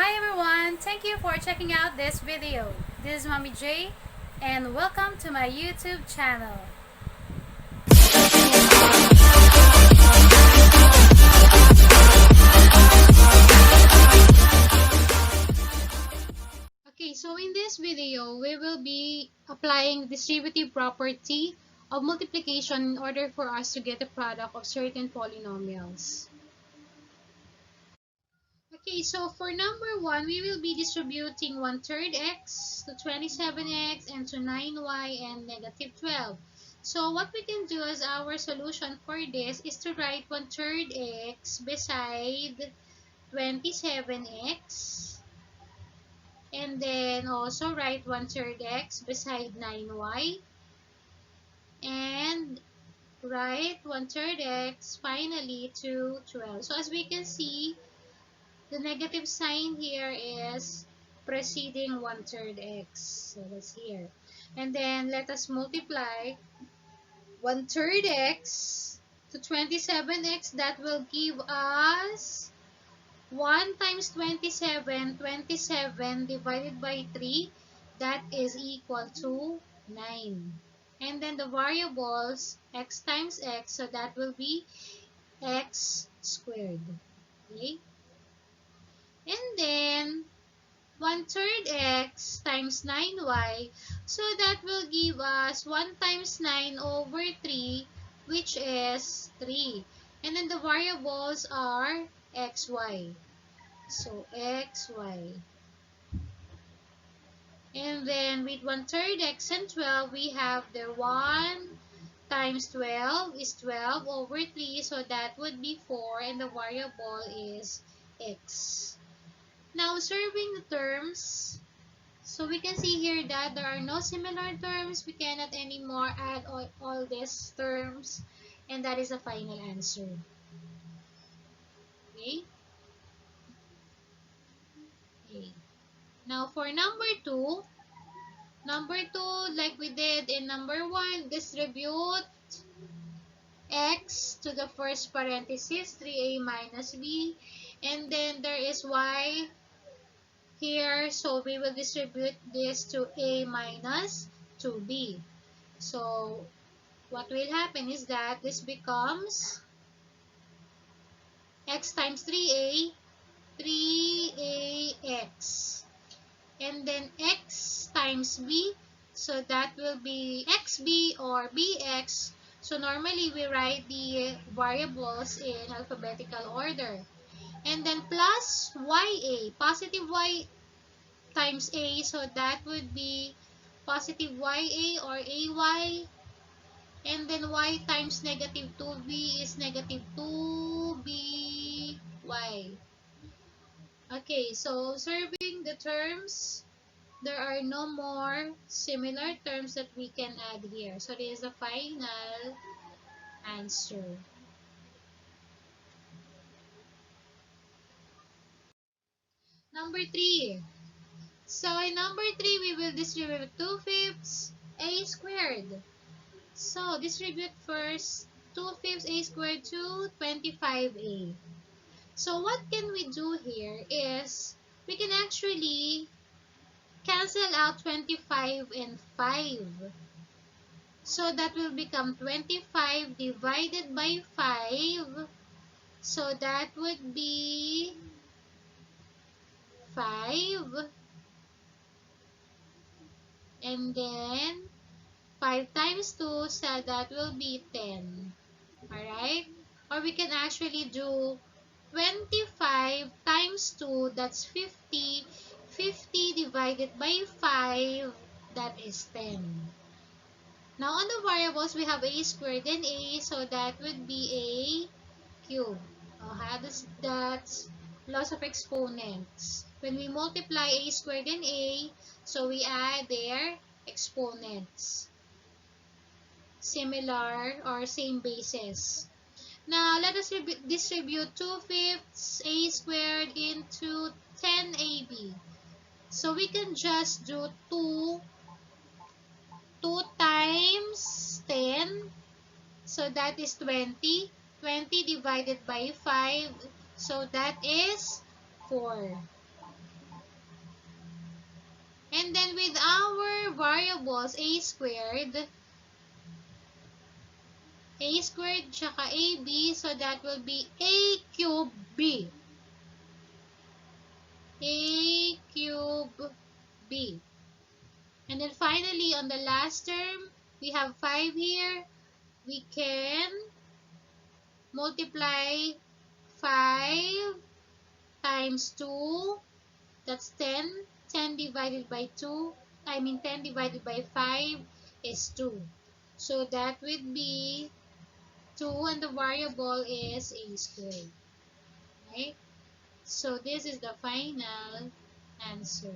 Hi everyone, thank you for checking out this video. This is Mommy J and welcome to my YouTube channel. Okay, so in this video, we will be applying the distributive property of multiplication in order for us to get the product of certain polynomials. Okay, so for number 1, we will be distributing 1/3 x to 27x and to 9y and -12. So what we can do as our solution for this is to write 1/3 x beside 27x and then also write 1/3 x beside 9y and write 1/3 x finally to 12. So as we can see, the negative sign here is preceding 1/3 x. So that's here. And then let us multiply 1/3 x to 27x. That will give us 1 times 27. 27 divided by 3. That is equal to 9. And then the variables x times x. So that will be x squared. Okay? And then 1/3 x times 9y. So that will give us 1 times 9 over 3, which is 3. And then the variables are xy. So xy. And then with 1/3 x and 12, we have the 1 times 12 is 12 over 3. So that would be 4 and the variable is x. Now, observing the terms, so we can see here that there are no similar terms. We cannot anymore add all these terms, and that is the final answer. Okay? Okay. Now, for number 2, like we did in number 1, distribute x to the first parenthesis, 3a minus b, and then there is y here, so we will distribute this to a minus 2b. So what will happen is that this becomes x times 3a, 3ax. And then x times b, so that will be xb or bx. So normally we write the variables in alphabetical order. And then plus ya, positive y times a, so that would be positive ya or ay. And then y times negative 2b is negative 2by. Okay, so observing the terms, there are no more similar terms that we can add here. So this is the final answer. Number 3. So in number 3, we will distribute 2/5 a squared. So distribute first 2/5 a squared to 25a. So what can we do here is we can actually cancel out 25 and 5. So that will become 25 divided by 5. So that would be 5. And then 5 times 2, so that will be 10. Alright? Or we can actually do 25 times 2, that's 50. 50 divided by 5, that is 10. Now, on the variables, we have a squared and a, so that would be a cube. That's loss of exponents. When we multiply a squared and a, so we add their exponents. Similar or same basis. Now, let us distribute 2/5 a squared into 10ab. So we can just do 2 times 10. So that is 20. 20 divided by 5. So that is 4. And then with our variables a squared tsaka ab, so that will be a cube b. A cube b. And then finally, on the last term, we have 5 here. We can multiply 5 times 2. That's 10. 10 divided by 2. 10 divided by 5 is 2. So that would be 2 and the variable is a squared. Right? So this is the final answer.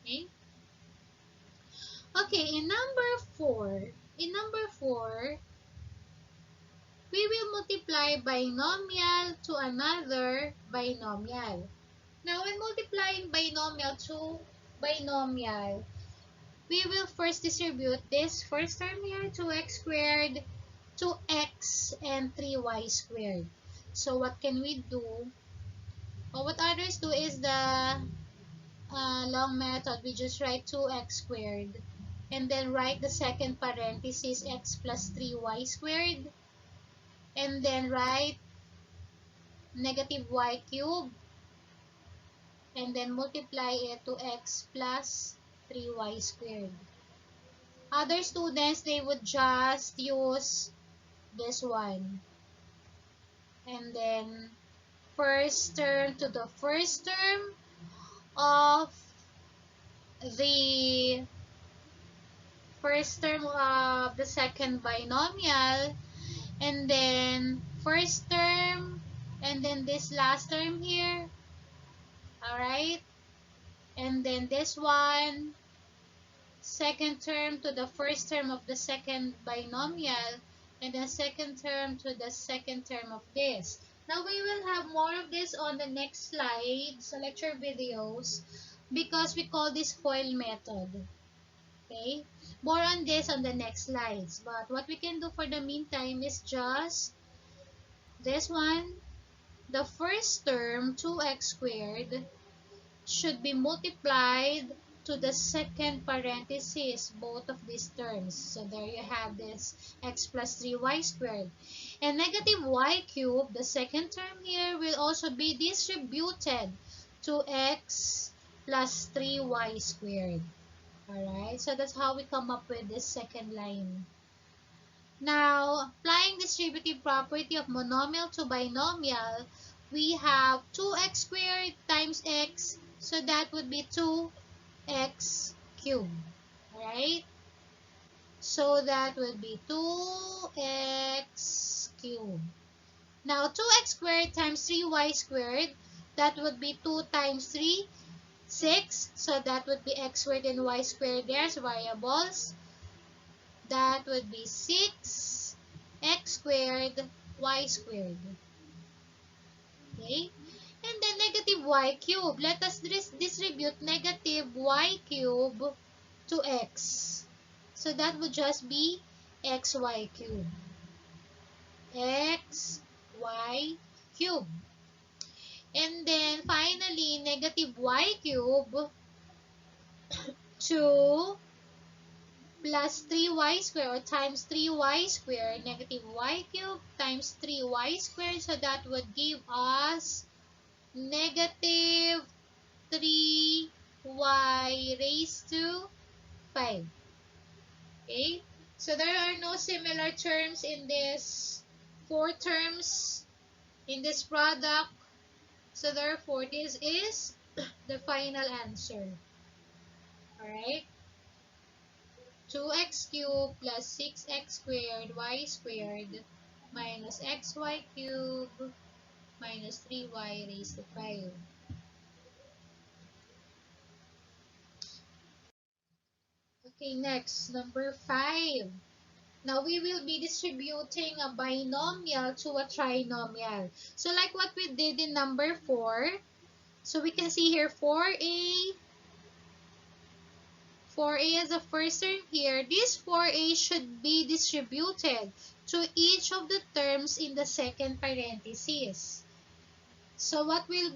Okay? Okay, in number 4, we will multiply binomial to another binomial. Now, when multiplying binomial to binomial, we will first distribute this first term here, 2x squared, 2x, and 3y squared. So, what can we do? Or what others do is the long method. We just write 2x squared and then write the second parenthesis x plus 3y squared and then write negative y cubed and then multiply it to x plus 3y squared. Other students, they would just use this one. And then first term to the first term of the second binomial, and then first term, and then this last term here. Alright? And then this one, second term to the first term of the second binomial, and then second term to the second term of this. Now, we will have more of this on the next slides, lecture videos, because we call this FOIL method. Okay? More on this on the next slides. But what we can do for the meantime is just this one. The first term, 2x squared, should be multiplied to the second parenthesis, both of these terms. So there you have this x plus 3y squared. And negative y cubed, the second term here, will also be distributed to x plus 3y squared. Alright, so that's how we come up with this second line. Now, applying distributive property of monomial to binomial, we have 2x squared times x, so that would be 2x cubed. Alright? So that would be 2x cubed. Now, 2x squared times 3y squared, that would be 2 times 3, 6. So that would be x squared and y squared. There's variables. That would be 6 x squared y squared. Okay? And then negative y cubed. Let us distribute negative y cubed to x. So that would just be xy cubed. Xy cubed. And then finally, negative y cubed to plus 3y squared or times 3y squared, negative y cubed times 3y squared. So that would give us negative 3y raised to 5. Okay? So there are no similar terms in this 4 terms in this product. So therefore, this is the final answer. Alright? 2x cubed plus 6x squared y squared minus xy cubed minus 3y raised to 5. Okay, next, number 5. Now, we will be distributing a binomial to a trinomial. So, like what we did in number 4, so we can see here 4a as a first term here. This 4a should be distributed to each of the terms in the second parenthesis. So what we will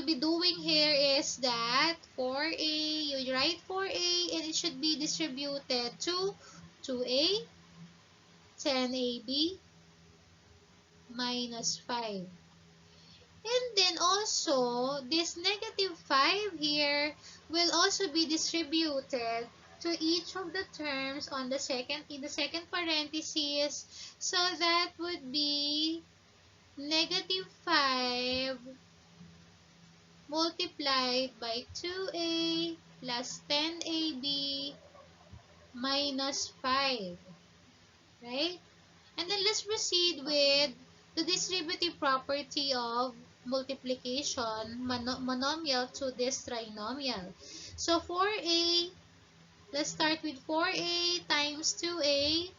be doing here is that 4a, you write 4a and it should be distributed to 2a, 10ab, minus 5. And then also, this negative 5 here will also be distributed to each of the terms on the in the second parenthesis. So that would be negative 5 multiplied by 2a plus 10ab minus 5. Right? And then let's proceed with the distributive property of multiplication monomial to this trinomial. So 4a, let's start with 4a times 2a.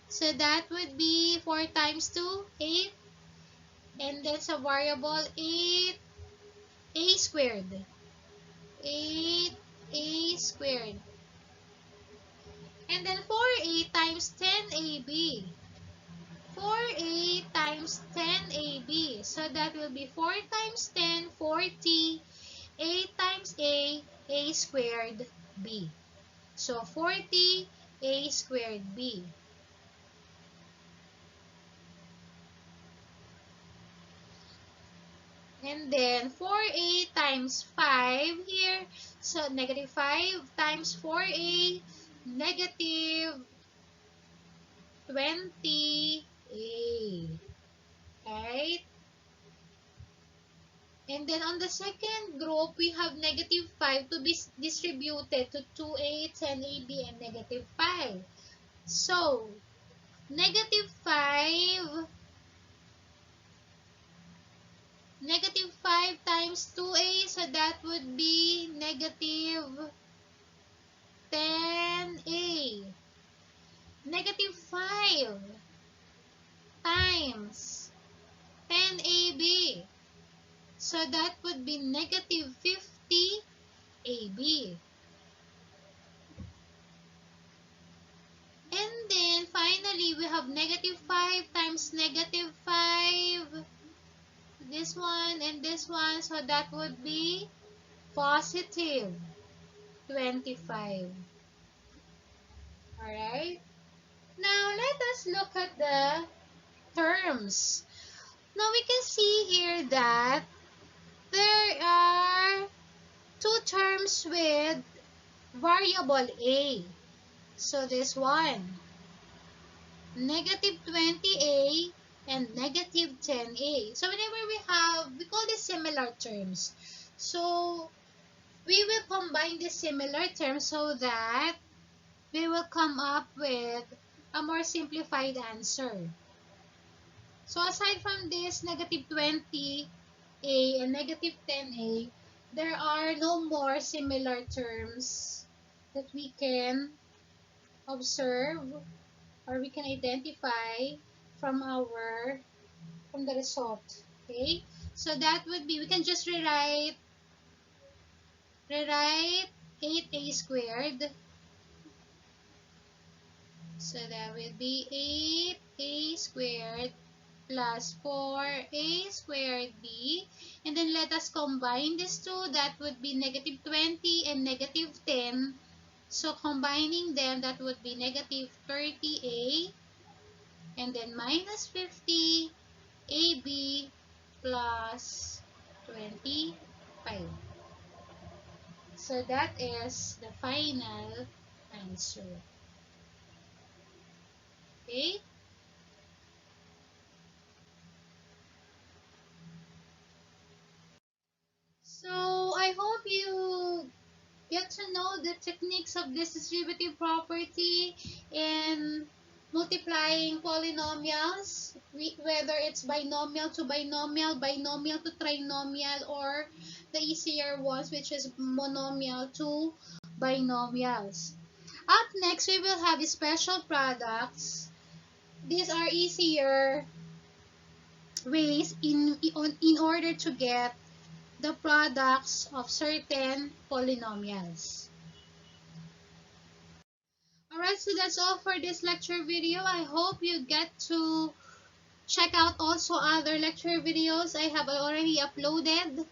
So that would be 4 times 2, 8. And then sa variable 8a squared. 8a squared. And then 4a times 10ab. 4a times 10ab. So that will be 4 times 10, 40. A times a squared b. So 40, a squared b. And then 4a times 5 here. So negative 5 times 4a, negative 20a. Right? And then on the second group, we have negative 5 to be distributed to 2a, 10ab, and negative 5. So, negative 5 times 2a, so that would be negative 10a. Negative 5 times 10ab, so that would be negative 50ab. And then, finally, we have negative 5 times negative 5. This one and this one, so that would be positive 25. Alright? Now, let us look at the terms. Now, we can see here that there are two terms with variable a. So, this one, negative 20a and negative 10a. So, whenever we call this similar terms. So, we will combine these similar terms so that we will come up with a more simplified answer. So aside from this negative 20a and negative 10a, there are no more similar terms that we can observe or we can identify from the result. Okay? So that would be, we can just rewrite 8a squared. So that will be 8a squared plus 4a squared b. And then let us combine these two. That would be negative 20 and negative 10. So combining them, that would be negative 30a and then minus 50 ab plus 25. So that is the final answer. Okay? So I hope you get to know the techniques of this distributive property in multiplying polynomials, whether it's binomial to binomial, binomial to trinomial, or the easier ones, which is monomial to binomials. Up next, we will have special products. These are easier ways in order to get the products of certain polynomials. Alright, so that's all for this lecture video. I hope you get to Check out also other lecture videos I have already uploaded.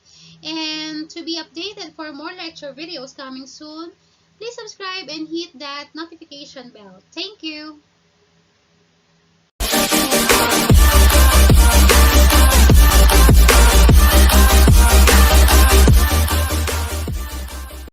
And to be updated for more lecture videos coming soon, please subscribe and hit that notification bell. Thank you.